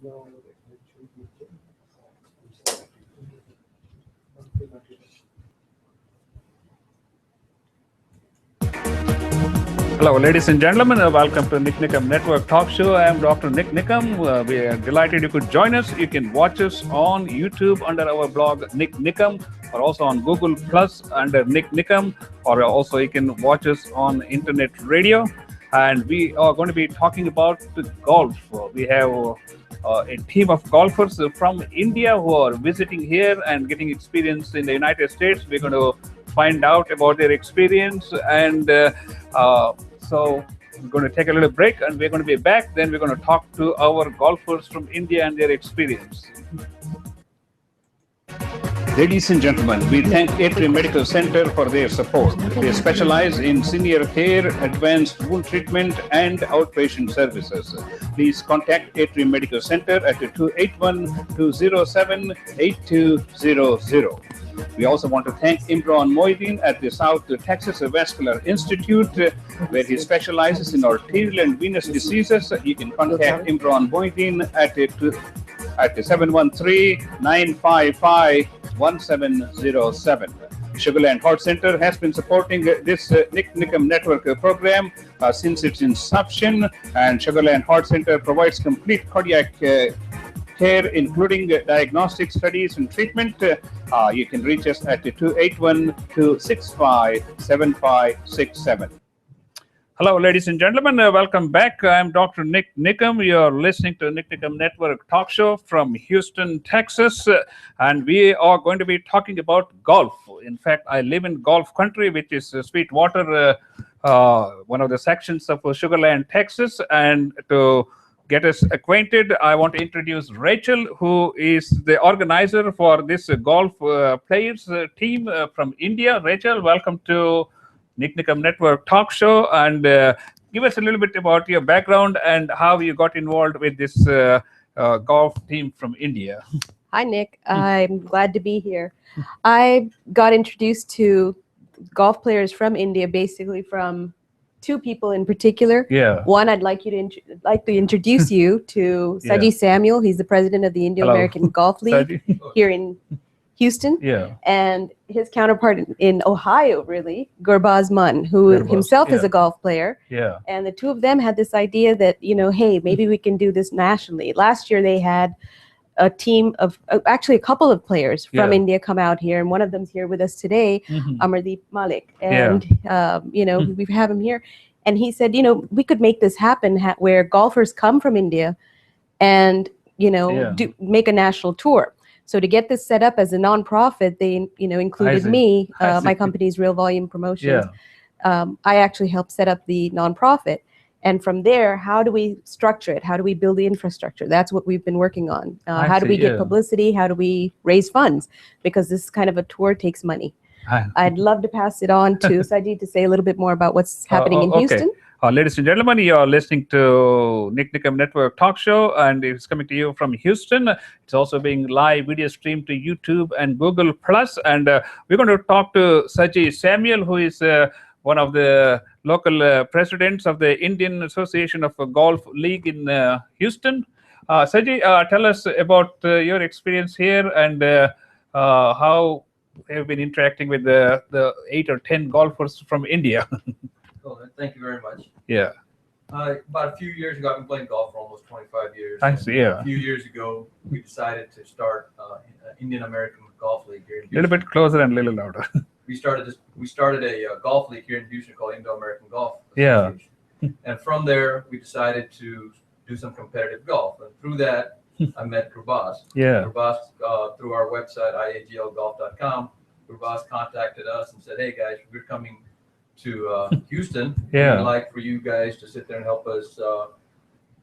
Hello, ladies and gentlemen. Welcome to NIKAM Network Talk Show. I am Dr. Nick Nikam. We are delighted you could join us. You can watch us on YouTube under our blog Nick Nikam, or also on Google Plus under Nick Nikam, or also you can watch us on internet radio. And we are going to be talking about the golf. We have a team of golfers from India who are visiting here and getting experience in the United States. We're going to find out about their experience, and so we're going to take a little break, and we're going to be back. Then we're going to talk to our golfers from India and their experience. Ladies and gentlemen, we thank Atrium Medical Center for their support. They specialize in senior care, advanced wound treatment, and outpatient services. Please contact Atrium Medical Center at 281-207-8200. We also want to thank Imran Moideen at the South Texas Vascular Institute, where he specializes in arterial and venous diseases. You can contact Imran Moideen at 713-955-1707. Sugarland Heart Center has been supporting this Nick Nikam Network program since its inception, and Sugarland Heart Center provides complete cardiac care, including diagnostic studies and treatment. You can reach us at 281-265-7567. Hello, ladies and gentlemen. Welcome back. I'm Dr. Nick Nikam. You're listening to Nick Nikam Network Talk Show from Houston, Texas. And we are going to be talking about golf. In fact, I live in golf country, which is Sweetwater, one of the sections of Sugarland, Texas. And to get us acquainted, I want to introduce Rachel, who is the organizer for this golf players team from India. Rachel, welcome to Nick Nikam Network Talk Show, and give us a little bit about your background and how you got involved with this golf team from India. Hi, Nick. I'm glad to be here. I got introduced to golf players from India, basically from two people in particular. Yeah. One, I'd like to introduce you to Saji Samuel. He's the president of the Indo-American Golf League here in Houston. Yeah. And his counterpart in Ohio, really, Gurbaz Mann, who himself is a golf player. Yeah. And the two of them had this idea that, hey, maybe we can do this nationally. Last year they had a team of, actually a couple of players from India come out here, and one of them's here with us today, Amardeep Malik. And, we have him here. And he said, we could make this happen where golfers come from India and, make a national tour. So to get this set up as a nonprofit, they, included me, my company's Real Volume Promotions. I actually helped set up the nonprofit. And from there, how do we structure it? How do we build the infrastructure? That's what we've been working on. How do we get publicity? How do we raise funds? Because this kind of a tour takes money. I'd love to pass it on to Sajid to say a little bit more about what's happening in Houston. Ladies and gentlemen, you are listening to Nick Nikam Network Talk Show, and it's coming to you from Houston. It's also being live video streamed to YouTube and Google Plus. And we're going to talk to Saji Samuel, who is one of the local presidents of the Indian Association of Golf League in Houston. Saji, tell us about your experience here and how you've been interacting with the 8 or 10 golfers from India. Cool. Thank you very much. Yeah. About a few years ago, I've been playing golf for almost 25 years. I see, yeah. A few years ago, we decided to start Indian American Golf League here in Houston. A little bit closer and a little louder. We started a golf league here in Houston called Indo-American Golf Association. And from there, we decided to do some competitive golf. And through that, I met Gurbaz. Yeah. Gurbaz, through our website, iaglgolf.com, Gurbaz contacted us and said, hey, guys, we're coming to Houston. Yeah. We'd like for you guys to sit there and help us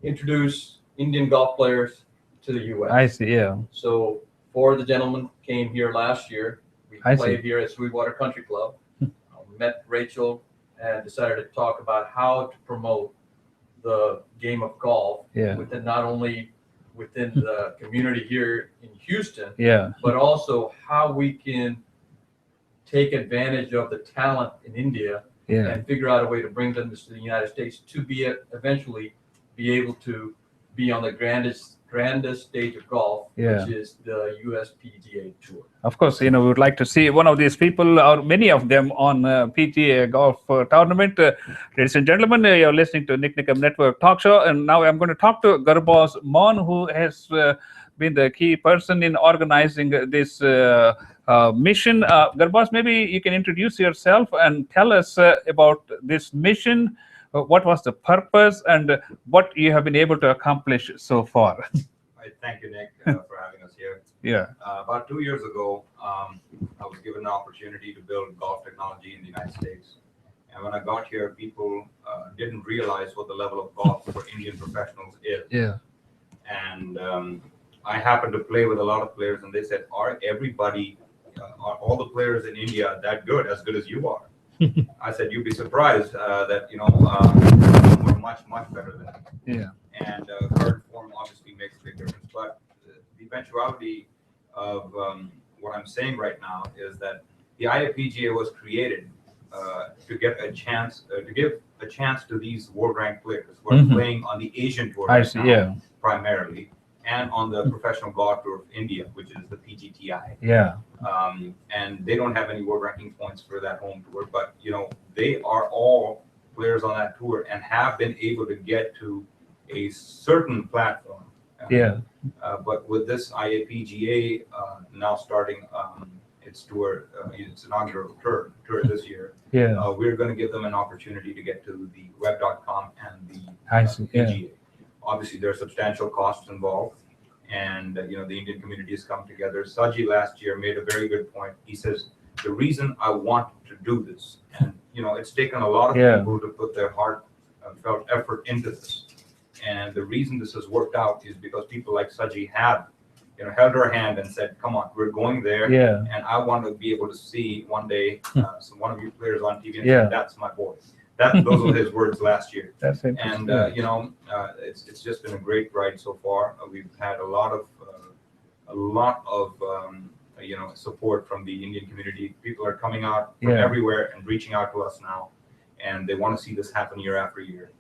introduce Indian golf players to the U.S. I see, yeah. So 4 of the gentlemen came here last year. We played here at Sweetwater Country Club. Met Rachel and decided to talk about how to promote the game of golf within not only within the community here in Houston, but also how we can take advantage of the talent in India and figure out a way to bring them to the United States to eventually be able to be on the grandest grandest stage of golf, which is the USPGA Tour. Of course, we would like to see one of these people or many of them on PGA golf tournament. Ladies and gentlemen, you're listening to NIKAM Network Talk Show, and now I'm going to talk to Garbaz Mon, who has been the key person in organizing this mission. Garbaz, maybe you can introduce yourself and tell us about this mission. What was the purpose and what you have been able to accomplish so far? Right, thank you, Nick, for having us here. Yeah. About 2 years ago, I was given an opportunity to build golf technology in the United States. And when I got here, people didn't realize what the level of golf for Indian professionals is. Yeah. And I happened to play with a lot of players, and they said, are all the players in India that good, as good as you are? I said, you'd be surprised that, we're much, much better than that. Yeah. And current form obviously makes a big difference. But the eventuality of what I'm saying right now is that the IFPGA was created to get a chance, to give a chance to these world-ranked players who are playing on the Asian tour right now, primarily, and on the professional golf tour of India, which is the PGTI. Yeah. And they don't have any world ranking points for that home tour, but they are all players on that tour and have been able to get to a certain platform. But with this IAPGA now starting its tour, its inaugural tour this year, we're going to give them an opportunity to get to the web.com and the PGA. Obviously, there are substantial costs involved, and the Indian community has come together. Saji last year made a very good point. He says, the reason I want to do this, and it's taken a lot of people to put their heartfelt effort into this, and the reason this has worked out is because people like Saji have held her hand and said, come on, we're going there, and I want to be able to see one day one of you players on TV and say, that's my boy. Those were his words last year. That's interesting. And it's just been a great ride so far. We've had a lot of support from the Indian community. People are coming out from everywhere and reaching out to us now, and they want to see this happen year after year.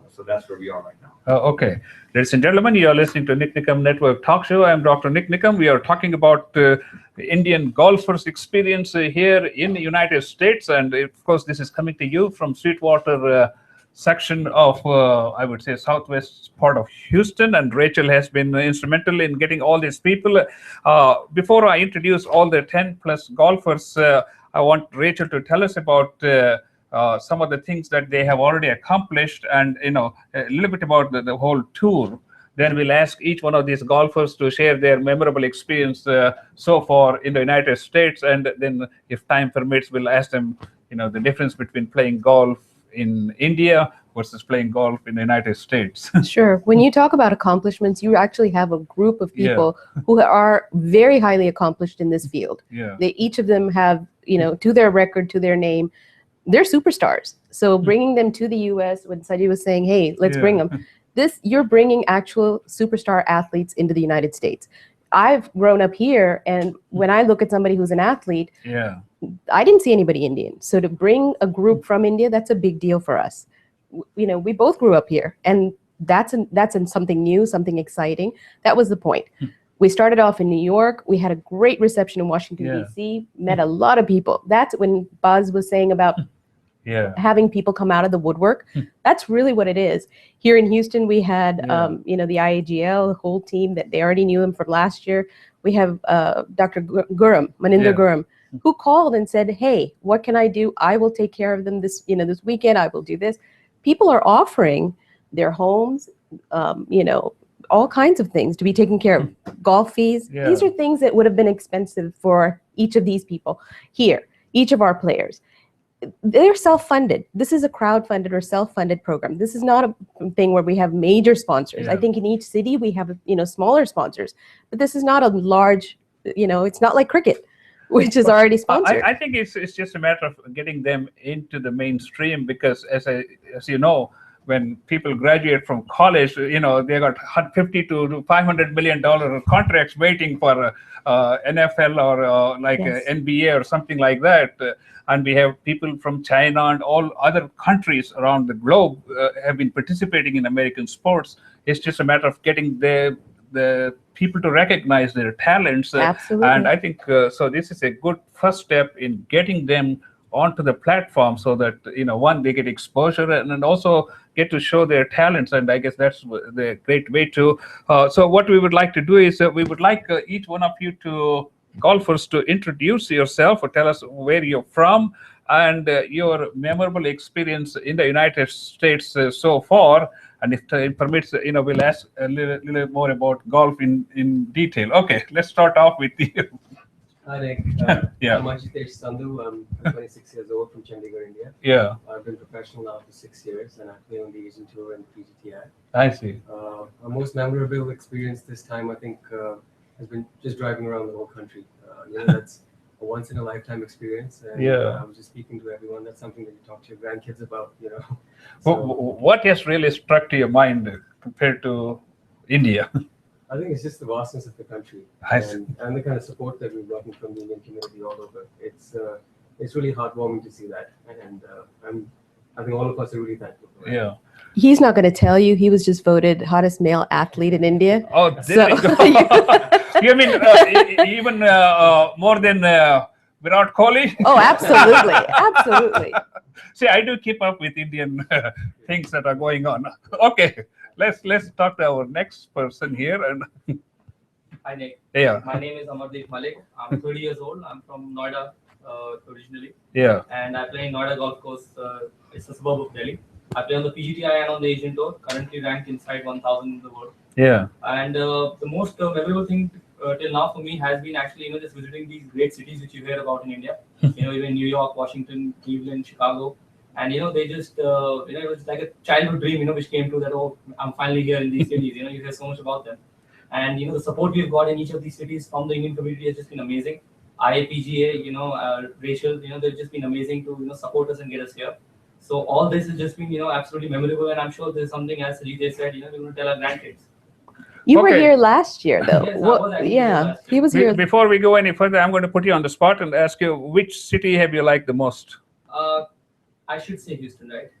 So that's where we are right now. Okay. Ladies and gentlemen, you are listening to NIKAM Network Talk Show. I'm Dr. Nick Nikam. We are talking about the Indian golfers' experience here in the United States. And of course, this is coming to you from Sweetwater section of, I would say, southwest part of Houston. And Rachel has been instrumental in getting all these people. Before I introduce all the 10 plus golfers, I want Rachel to tell us about some of the things that they have already accomplished, and a little bit about the whole tour. Then we'll ask each one of these golfers to share their memorable experience so far in the United States, and then if time permits, we'll ask them the difference between playing golf in India versus playing golf in the United States. Sure. When you talk about accomplishments, you actually have a group of people who are very highly accomplished in this field. They each of them have to their record, to their name, they're superstars. So bringing them to the U.S., when Saji was saying, hey, let's bring them, you're bringing actual superstar athletes into the United States. I've grown up here, and when I look at somebody who's an athlete, I didn't see anybody Indian. So to bring a group from India, that's a big deal for us. We both grew up here, and that's something new, something exciting. That was the point. We started off in New York. We had a great reception in Washington, D.C., met a lot of people. That's when Buzz was saying about having people come out of the woodwork. That's really what it is. Here in Houston, we had, the IAGL, the whole team that they already knew him from last year. We have Dr. Gurram, Maninder Gurram, who called and said, hey, what can I do? I will take care of them this weekend. I will do this. People are offering their homes, all kinds of things to be taken care of. Golf fees. These are things that would have been expensive for each of these people here, each of our players. They're self-funded. This is a crowd-funded or self-funded program. This is not a thing where we have major sponsors. I think in each city we have, smaller sponsors, but this is not a large, it's not like cricket, which is already sponsored. I think it's just a matter of getting them into the mainstream, because as you know, when people graduate from college, they got $50 to $500 million contracts waiting for NFL or NBA or something like that. And we have people from China and all other countries around the globe have been participating in American sports. It's just a matter of getting the people to recognize their talents. Absolutely. And I think so. This is a good first step in getting them onto the platform, so that one, they get exposure and also get to show their talents. And I guess that's the great way to. So what we would like to do is we would like each one of you to golfers to introduce yourself or tell us where you're from and your memorable experience in the United States so far. And if time permits, we'll ask a little more about golf in detail. Okay, let's start off with you. Hi, Nick. Yeah. I'm Ajitesh Sandhu. I'm 26 years old from Chandigarh, India. Yeah, I've been professional now for 6 years, and I play on the Asian Tour and PGTI. I see. My most memorable experience this time, I think, has been just driving around the whole country. That's a once-in-a-lifetime experience. And, I was just speaking to everyone. That's something that you talk to your grandkids about, So, What has really struck to your mind compared to India? I think it's just the vastness of the country and the kind of support that we've gotten from the Indian community all over. It's really heartwarming to see that, and I think all of us are really thankful for it. Yeah. He's not going to tell you he was just voted hottest male athlete in India. Oh, there you go. You mean even more than Virat Kohli? Oh, absolutely, absolutely. See, I do keep up with Indian things that are going on. Okay, let's talk to our next person here. And Hi, Nick. yeah, My name is Amardeep Malik. I'm 30 years old. I'm from Noida originally. yeah, And I play in Noida Golf Course. It's a suburb of Delhi. I play on the PGTI and on the Asian Tour, currently ranked inside 1,000 in the world. yeah. And the most memorable thing till now for me has been actually, just visiting these great cities which you hear about in India. Even New York, Washington, Cleveland, Chicago. And, they just, it was like a childhood dream, which came true that, oh, I'm finally here in these cities. You hear so much about them. And, the support we've got in each of these cities from the Indian community has just been amazing. IAPGA, Rachel, they've just been amazing to, support us and get us here. So all this has just been, absolutely memorable. And I'm sure there's something, as Ajay said, we're going to tell our grandkids. You were Okay. here last year, though. Yes, I was actually here Yeah, last year. he was here. Before we go any further, I'm going to put you on the spot and ask you, which city have you liked the most? I should say Houston, right?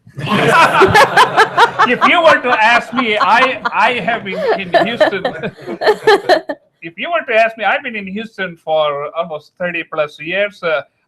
If you were to ask me, I have been in Houston. If you were to ask me, I've been in Houston for almost 30 plus years.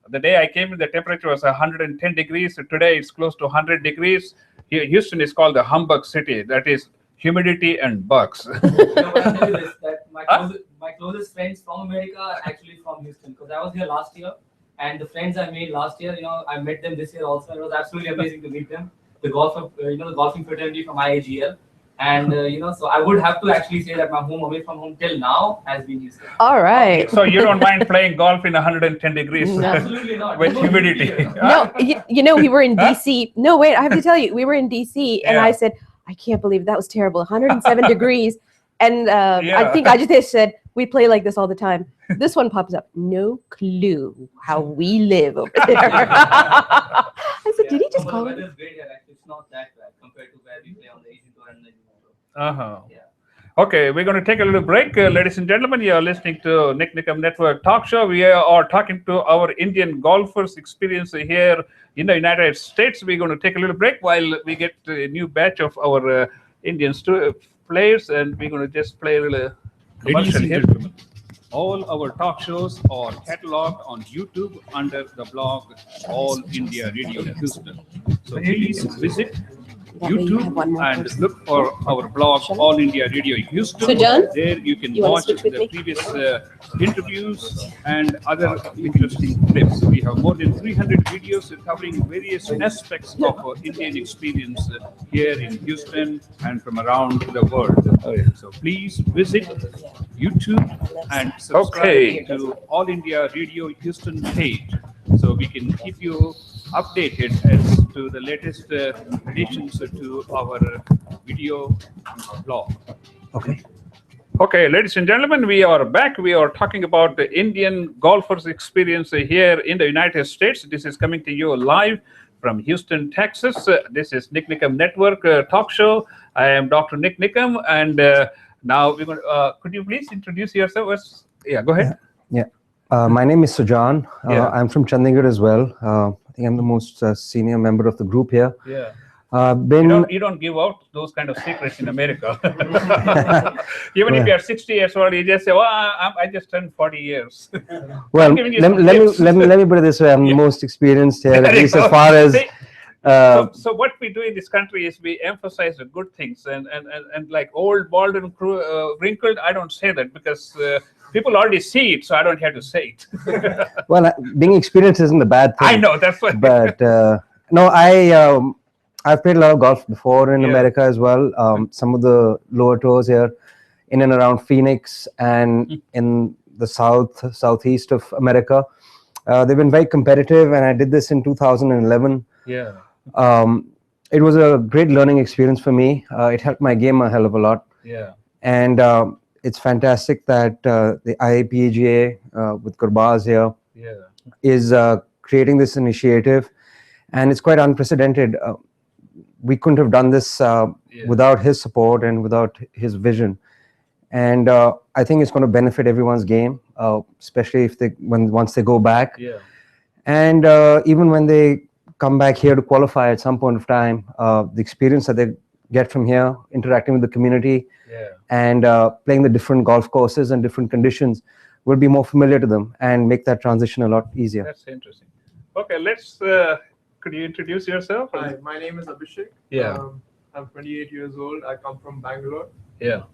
The day I came in, the temperature was 110 degrees. Today it's close to 100 degrees. Houston is called the humbug city. That is humidity and bugs. But I'll tell you this, that my closest friends from America are actually from Houston, because I was here last year, and the friends I made last year, I met them this year also. It was absolutely amazing to meet them. The the golfing fraternity from IAGL. And, so I would have to actually say that my home away from home till now has been Houston. All right. So you don't mind playing golf in 110 degrees No. Absolutely not. with humidity? No, we were in DC. No, wait, I have to tell you, we were in DC, and Yeah. I said, I can't believe that was terrible. 107 degrees. And Yeah. I think Ajitesh said, we play like this all the time. This one pops up. No clue how we live over there. I said, did he just call The it? weather's great here, actually. It's not that bad compared to where we play on the Asian Tour and the Uh-huh. Yeah. Okay, we're going to take a little break. Ladies and gentlemen, you are listening to NIKAM Network Talk Show. We are talking to our Indian golfers' experience here in the United States. We're going to take a little break while we get a new batch of our Indian players, and we're going to just play a little commercial here. All our talk shows are cataloged on YouTube under the blog All India Radio Houston. So please visit YouTube and look for our blog All India Radio Houston. So, John, there you can you wanna watch switch with the me? previous interviews and other interesting clips. We have more than 300 videos covering various aspects of our Indian experience here in Houston and from around the world. So please visit YouTube and subscribe to All India Radio Houston page, so we can keep you updated as to the latest additions to our video blog. Okay, ladies and gentlemen, we are back. We are talking about the Indian golfers' experience here in the United States. This is coming to you live from Houston, Texas. This is NIKAM Network Talk Show. I am Dr. Nick NIKAM, and now we're going to, could you please introduce yourself? Yeah, go ahead. Yeah. My name is Sujan. Yeah. I'm from Chandigarh as well. I think I'm the most senior member of the group here. Yeah. You don't give out those kind of secrets in America. Even if you're 60 years old, you just say, "Oh, I just turned 40 years." Well, let me put it this way: I'm the most experienced here, at least as far as. So what we do in this country is we emphasize the good things, and like old, bald, and wrinkled. I don't say that because people already see it, so I don't have to say it. Well, being experienced isn't a bad thing. I know, that's what. But no, I've played a lot of golf before in America as well. Some of the lower tours here, in and around Phoenix and in the southeast of America, they've been very competitive. And I did this in 2011. Yeah. It was a great learning experience for me. It helped my game a hell of a lot. Yeah. And it's fantastic that the IAPGA with Gurbaz here is creating this initiative, and it's quite unprecedented. We couldn't have done this without his support and without his vision. And I think it's going to benefit everyone's game, especially if once they go back. Yeah. And even when they come back here to qualify at some point of time, the experience that they get from here, interacting with the community, and playing the different golf courses and different conditions will be more familiar to them and make that transition a lot easier. That's interesting. Okay, could you introduce yourself? Hi, my name is Abhishek. Yeah. I'm 28 years old. I come from Bangalore. Yeah.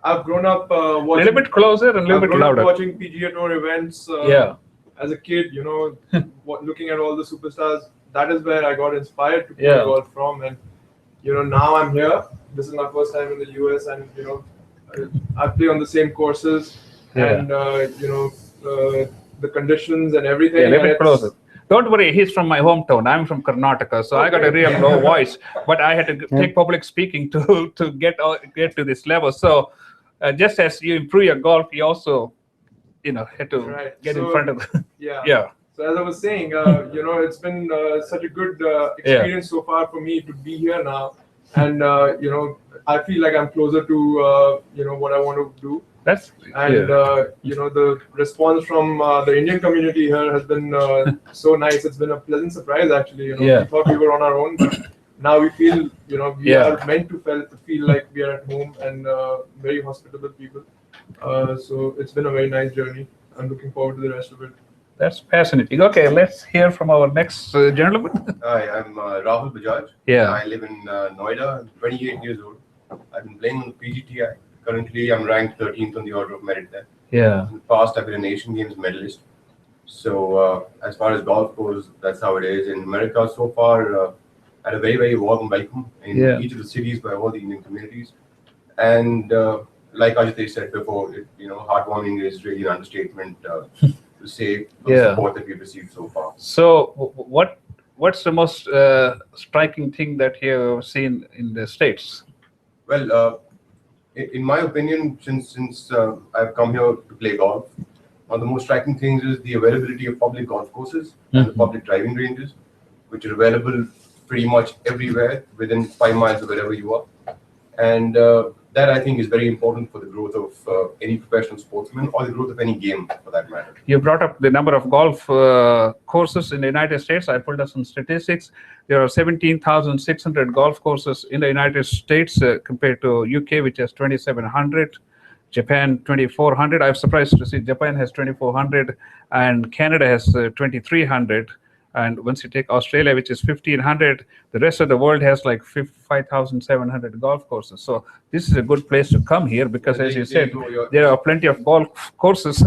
I've grown up watching. A little bit closer and a little bit louder. Watching PGA Tour events. As a kid, looking at all the superstars, that is where I got inspired to play golf from. And now I'm here. This is my first time in the US, and I play on the same courses, and the conditions and everything. Yeah, a little bit closer. Don't worry, he's from my hometown. I'm from Karnataka, so I got a real low voice. But I had to take public speaking to get to this level. So just as you improve your golf, you also had to get in front of the. Yeah. So as I was saying, it's been such a good experience so far for me to be here now, and I feel like I'm closer to what I want to do. The response from the Indian community here has been so nice. It's been a pleasant surprise, actually. We thought we were on our own, but now we feel we are meant to feel like we are at home, and very hospitable people. So it's been a very nice journey. I'm looking forward to the rest of it. That's fascinating. Okay, let's hear from our next gentleman. Hi, I'm Rahul Bajaj. Yeah. I live in Noida. I'm 28 years old. I've been playing on the PGTI. Currently, I'm ranked 13th on the order of merit there. Yeah. In the past, I've been a Asian Games medalist. So as far as golf goes, that's how it is. In America, so far, had a very, very warm welcome in each of the cities by all the Indian communities. And like Ajay said before, heartwarming is really an understatement to say the support that we've received so far. So what's the most striking thing that you've seen in the States? Well, in my opinion, since I've come here to play golf, one of the most striking things is the availability of public golf courses and the public driving ranges, which are available pretty much everywhere within 5 miles of wherever you are. And that, I think, is very important for the growth of any professional sportsman or the growth of any game, for that matter. You brought up the number of golf courses in the United States. I pulled up some statistics. There are 17,600 golf courses in the United States compared to UK, which has 2,700. Japan, 2,400. I'm surprised to see Japan has 2,400 and Canada has 2,300. And once you take Australia, which is 1,500, the rest of the world has like 5,700 golf courses. So this is a good place to come here because, as you said, there are plenty of golf courses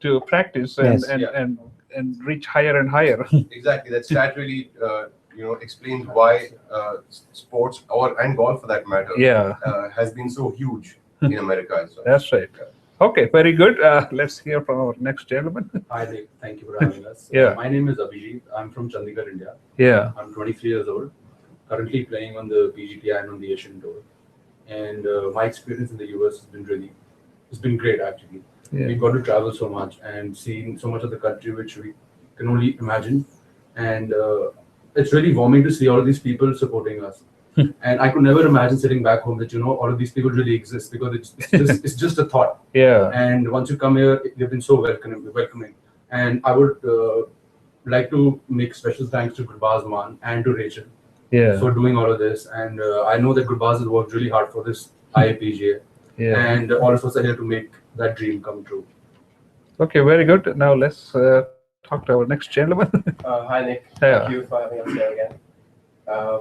to practice and reach higher and higher. Exactly. That stat really explains why sports and golf, for that matter, has been so huge in America as well. That's right. Okay, very good. Let's hear from our next gentleman. Hi, Nick. Thank you for having us. My name is Abhijit. I'm from Chandigarh, India. Yeah. I'm 23 years old. Currently playing on the PGTI and on the Asian Tour. And my experience in the US has been great, actually. We got to travel so much and seen so much of the country which we can only imagine. And it's really warming to see all of these people supporting us. And I could never imagine sitting back home that all of these people really exist, because it's just a thought. And once you come here, they've been so welcoming. And I would like to make special thanks to Gurbaz Man and to Rachel for doing all of this. And I know that Gurbaz has worked really hard for this IAPGA. And all of us are here to make that dream come true. Okay, very good. Now let's talk to our next gentleman. Hi Nick, thank you for having us here again.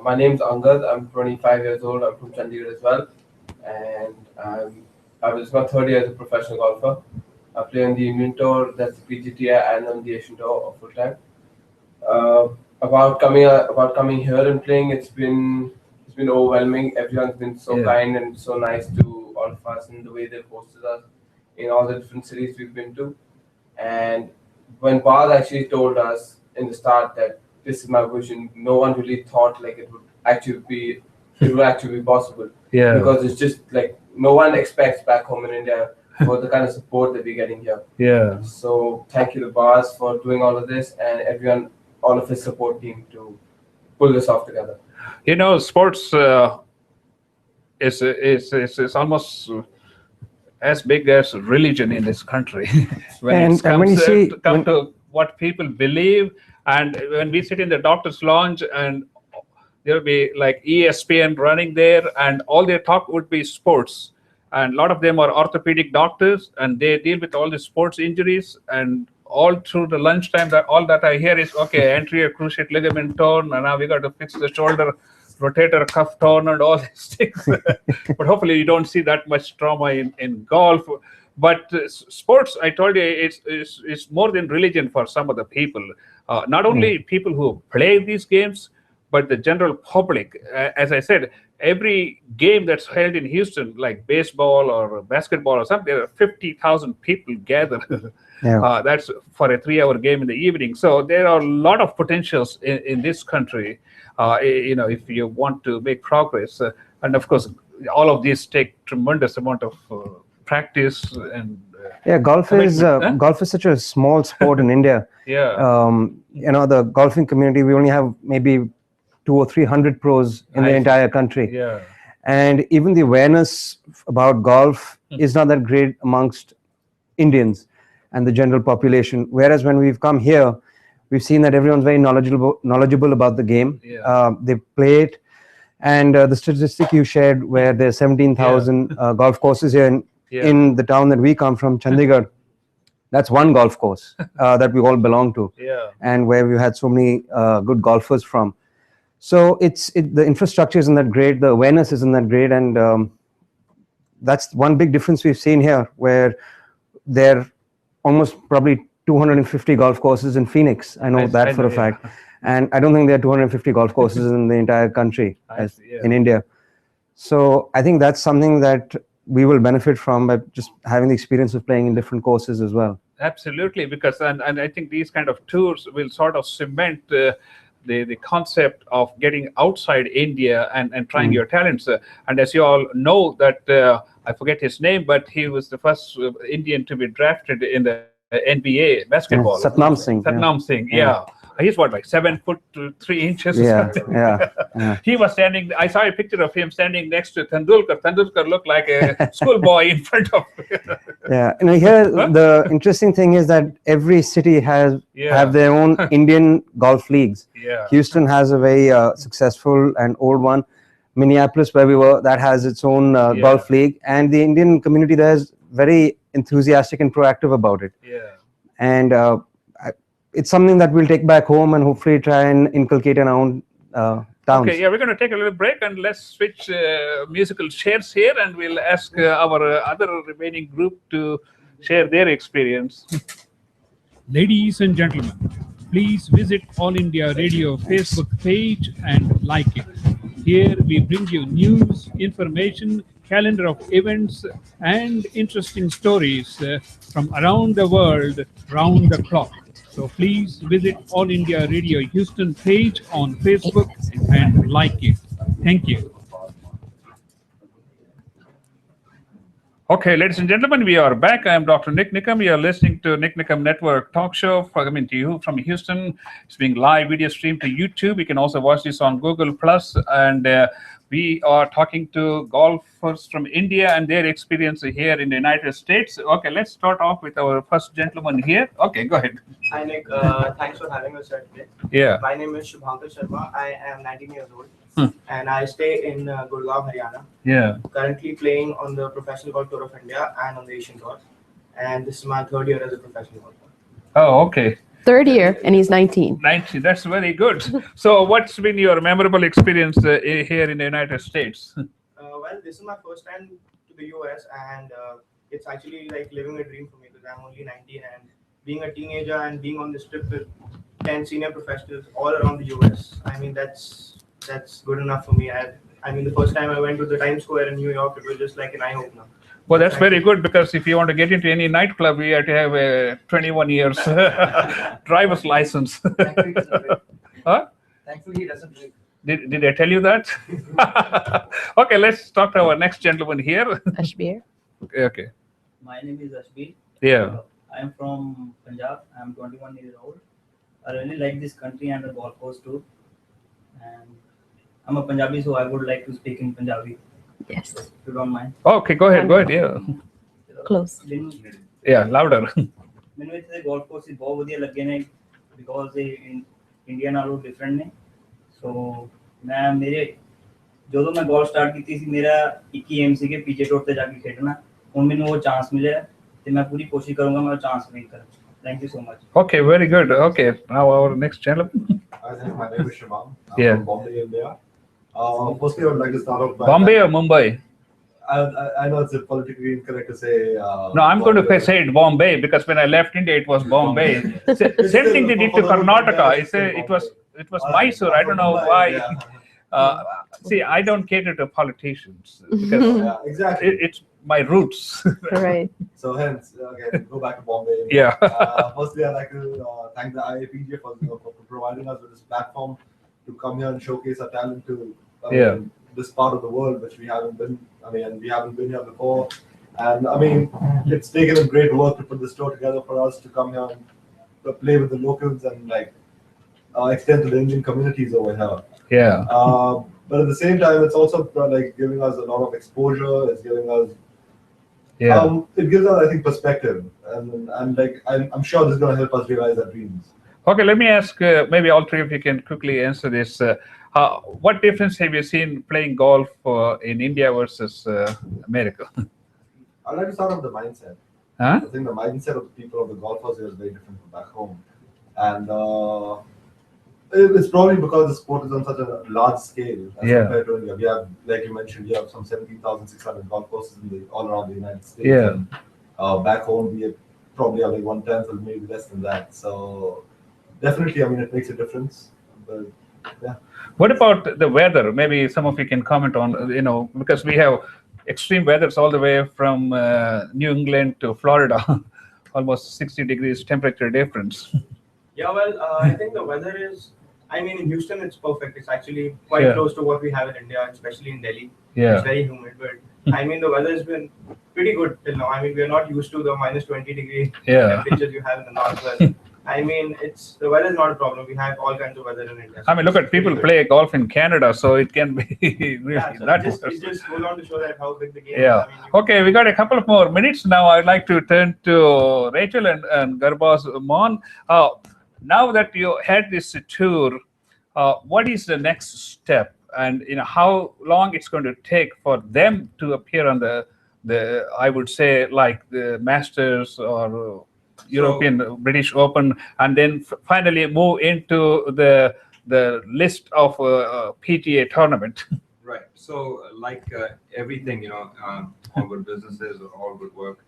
My name's Angad. I'm 25 years old. I'm from Chandigarh as well, and I was my third year as a professional golfer. I play on the Indian Tour, that's the PGTI, and on the Asian Tour full time. About coming here and playing, it's been overwhelming. Everyone's been so kind and so nice to all of us, and the way they've hosted us in all the different cities we've been to. And when Baz actually told us in the start that this is my vision, no one really thought like it would actually be possible. Yeah. Because it's just like no one expects back home in India for the kind of support that we're getting here. Yeah. So thank you to Baz for doing all of this, and everyone, all of his support team to pull this off together. You know, sports is almost as big as religion in this country. when it comes to what people believe, and when we sit in the doctor's lounge and there'll be like ESPN running there, and all their talk would be sports. And a lot of them are orthopedic doctors, and they deal with all the sports injuries. And all through the lunchtime, all that I hear is, okay, anterior cruciate ligament torn, and now we got to fix the shoulder rotator cuff torn and all these things. But hopefully you don't see that much trauma in golf. But sports, I told you, it's more than religion for some of the people. Not only people who play these games, but the general public. As I said, every game that's held in Houston, like baseball or basketball or something, there are 50,000 people gather. That's for a 3-hour game in the evening. So there are a lot of potentials in this country, if you want to make progress. And of course, all of these take tremendous amount of practice and golf is such a small sport in India. The golfing community, we only have maybe 200 or 300 pros in the entire country. And even the awareness about golf is not that great amongst Indians and the general population. Whereas when we've come here, we've seen that everyone's very knowledgeable about the game. They play it. And the statistic you shared, where there's 17,000 golf courses here in the town that we come from, Chandigarh, that's one golf course that we all belong to, and where we had so many good golfers from. So the infrastructure isn't that great, the awareness isn't that great, and that's one big difference we've seen here, where there are almost probably 250 golf courses in Phoenix. I know that for a fact. And I don't think there are 250 golf courses in the entire country in India. So I think that's something that we will benefit from by just having the experience of playing in different courses as well. Absolutely, because and I think these kind of tours will sort of cement the concept of getting outside India and trying your talents. And as you all know, that I forget his name, but he was the first Indian to be drafted in the NBA basketball. Satnam Singh. Satnam Singh, He's what, like 7 foot 3 inches or something? He was standing, I saw a picture of him standing next to Tendulkar. Tendulkar looked like a schoolboy in front of here the interesting thing is that every city have their own Indian golf leagues. Houston has a very successful and old one. Minneapolis, where we were, that has its own golf league, and the Indian community there is very enthusiastic and proactive about it. And it's something that we'll take back home and hopefully try and inculcate in our own towns. Okay, we're going to take a little break, and let's switch musical chairs here, and we'll ask our other remaining group to share their experience. Ladies and gentlemen, please visit All India Radio Facebook page and like it. Here we bring you news, information, calendar of events, and interesting stories from around the world, round the clock. So please visit All India Radio Houston page on Facebook and like it. Thank you. Okay, ladies and gentlemen, we are back. I am Dr. Nick NIKAM. You are listening to NIKAM Network Talk Show coming to you from Houston. It's being live video streamed to YouTube. You can also watch this on Google Plus. And we are talking to golfers from India and their experience here in the United States. Okay, let's start off with our first gentleman here. Okay, go ahead. Hi Nick, thanks for having us here today. Yeah. My name is Shubhankar Sharma. I am 19 years old and I stay in Gurgaon, Haryana. Yeah. Currently playing on the Professional Golf Tour of India and on the Asian Tour. And this is my third year as a professional golfer. Oh, okay. Third year, and he's 19. 19, that's very good. So what's been your memorable experience here in the United States? Well, this is my first time to the US and it's actually like living a dream for me because I'm only 19 and being a teenager and being on this trip with 10 senior professionals all around the US. I mean, that's good enough for me. I mean, the first time I went to the Times Square in New York, it was just like an eye-opener. Well, that's very good because if you want to get into any nightclub, you have to have a 21 years driver's license. Huh? Thankfully, he doesn't drink. Did I tell you that? Okay, let's talk to our next gentleman here. Ashbir. Okay. My name is Ashbir. Yeah. I am from Punjab. I am 21 years old. I really like this country and the golf course too. And I'm a Punjabi, so I would like to speak in Punjabi. Yes. If you don't mind. Okay, go ahead. Yeah. Close. Yeah, louder. ਮੈਨੂੰ ਇੱਥੇ golf course ਬਹੁਤ ਵਧੀਆ ਲੱਗੇ ਨੇ because India ਨਾਲੋਂ different ਨੇ ਸੋ ਮੈਂ ਜਦੋਂ ਮੈਂ golf ਸਟਾਰਟ ਕੀਤੀ ਸੀ ਮੇਰਾ ਇੱਕ ਹੀ ਏਮ ਸੀ ਕਿ ਪੀਜੇ ਟੂਰ ਤੇ ਜਾ ਕੇ ਖੇਡਣਾ ਹੁਣ ਮੈਨੂੰ ਉਹ ਚਾਂਸ ਮਿਲਿਆ ਤੇ ਮੈਂ ਪੂਰੀ ਕੋਸ਼ਿਸ਼ ਕਰੂੰਗਾ ਮੈਂ ਉਹ ਚਾਂਸ ਵਿਨ ਕਰਾਂ Thank you so much. Okay, very good. Okay, now our next gentleman. Hi, my name is Shimam. I'm Yeah. from Bombay, India. Firstly, I would like to start off by Bombay or Mumbai? I know it's politically incorrect to say. No, I'm going to say it Bombay because when I left India, it was Bombay. Same thing they did to Karnataka. It was Mysore. I don't know why. See, I don't cater to politicians because exactly. It's my roots. Right. So hence, again, go back to Bombay. Yeah. Firstly, I'd like to thank the IAPJ for providing us with this platform to come here and showcase our talent to this part of the world, which we haven't been. We haven't been here before. And I mean, it's taken a great work to put this tour together for us to come here and play with the locals and extend to the Indian communities over here. Yeah. But at the same time, it's also giving us a lot of exposure. It's giving us. It gives us, I think, perspective, and I'm sure this is going to help us realize our dreams. Okay, let me ask. Maybe all three of you can quickly answer this. What difference have you seen playing golf in India versus America? I'd like to start with the mindset. Huh? I think the mindset of the people of the golfers here is very different from back home, and it's probably because the sport is on such a large scale as compared to India. We have, like you mentioned, we have some 17,600 golf courses all around the United States. Yeah. And, back home, we probably have 1/10 or maybe less than that. So definitely, it makes a difference. But yeah. What about the weather? Maybe some of you can comment on, because we have extreme weathers all the way from New England to Florida, almost 60 degrees temperature difference. Yeah, well, I think the weather is, in Houston, it's perfect. It's actually quite close to what we have in India, especially in Delhi. Yeah. It's very humid, but the weather has been pretty good till now. We are not used to the minus 20 degree temperatures you have in the north. But the weather is not a problem. We have all kinds of weather in India. Look at people play golf in Canada, so it can be really it just goes on to show that how big the game is. Yeah. Okay, we got a couple of more minutes now. I'd like to turn to Rachel and Garbaz Mon. Now that you had this tour, what is the next step, and how long it's going to take for them to appear on the I would say like the Masters or European British Open, and then finally move into the list of PGA tournament? Right. So like everything, all good businesses or all good work,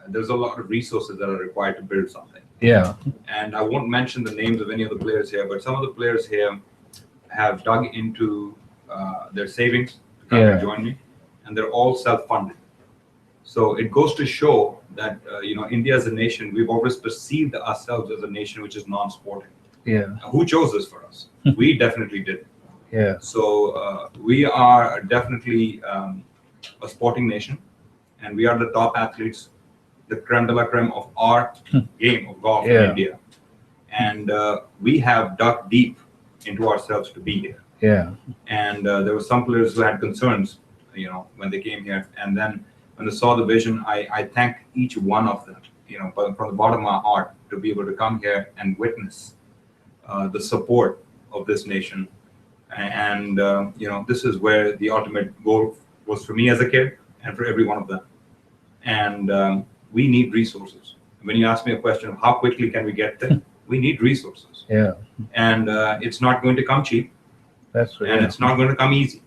there's a lot of resources that are required to build something. Yeah. And I won't mention the names of any of the players here, but some of the players here have dug into their savings to come and join me, and they're all self-funded. So it goes to show that India as a nation, we've always perceived ourselves as a nation which is non-sporting. Yeah. Who chose this for us? We definitely did. Yeah. So we are definitely a sporting nation, and we are the top athletes, the creme de la creme of our game of golf in India. And we have dug deep into ourselves to be here. Yeah. And there were some players who had concerns, when they came here. And then when they saw the vision, I thank each one of them, but from the bottom of my heart, to be able to come here and witness the support of this nation. And this is where the ultimate goal was for me as a kid and for every one of them. And we need resources. When you ask me a question of how quickly can we get there, we need resources. Yeah. And it's not going to come cheap. That's right. And it's not going to come easy.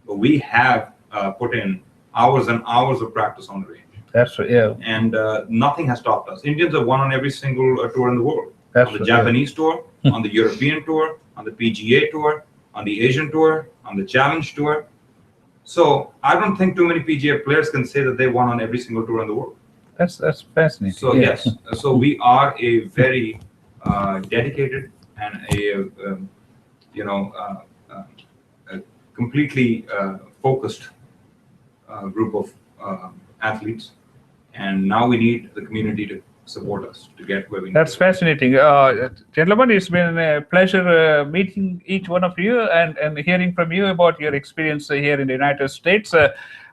But we have put in hours and hours of practice on the range. That's right. Yeah. And nothing has stopped us. Indians have won on every single tour in the world. That's on the right, Japanese tour, on the European tour, on the PGA tour, on the Asian tour, on the Challenge tour. So I don't think too many PGA players can say that they won on every single tour in the world. That's fascinating. So yes, so we are a very dedicated and a completely focused group of athletes, and now we need the community to support us to get where we need. That's fascinating. Gentlemen, it's been a pleasure meeting each one of you and hearing from you about your experience here in the United States.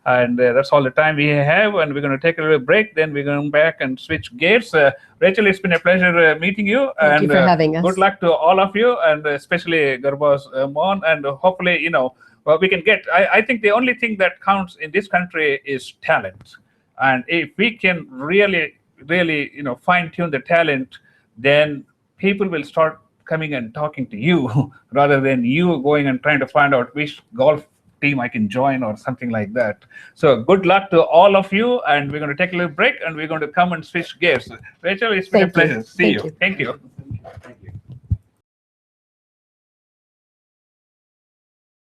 And that's all the time we have, and we're going to take a little break. Then we're going back and switch gears. Rachel, it's been a pleasure meeting you. Thank you for having us. Good luck to all of you, and especially Garbaz Mon. And hopefully, we can get. I think the only thing that counts in this country is talent. And if we can really, fine tune the talent, then people will start coming and talking to you rather than you going and trying to find out which golf team I can join or something like that. So good luck to all of you, and we're going to take a little break, and we're going to come and switch gears. Rachel, it's been a pleasure. See you. Thank you.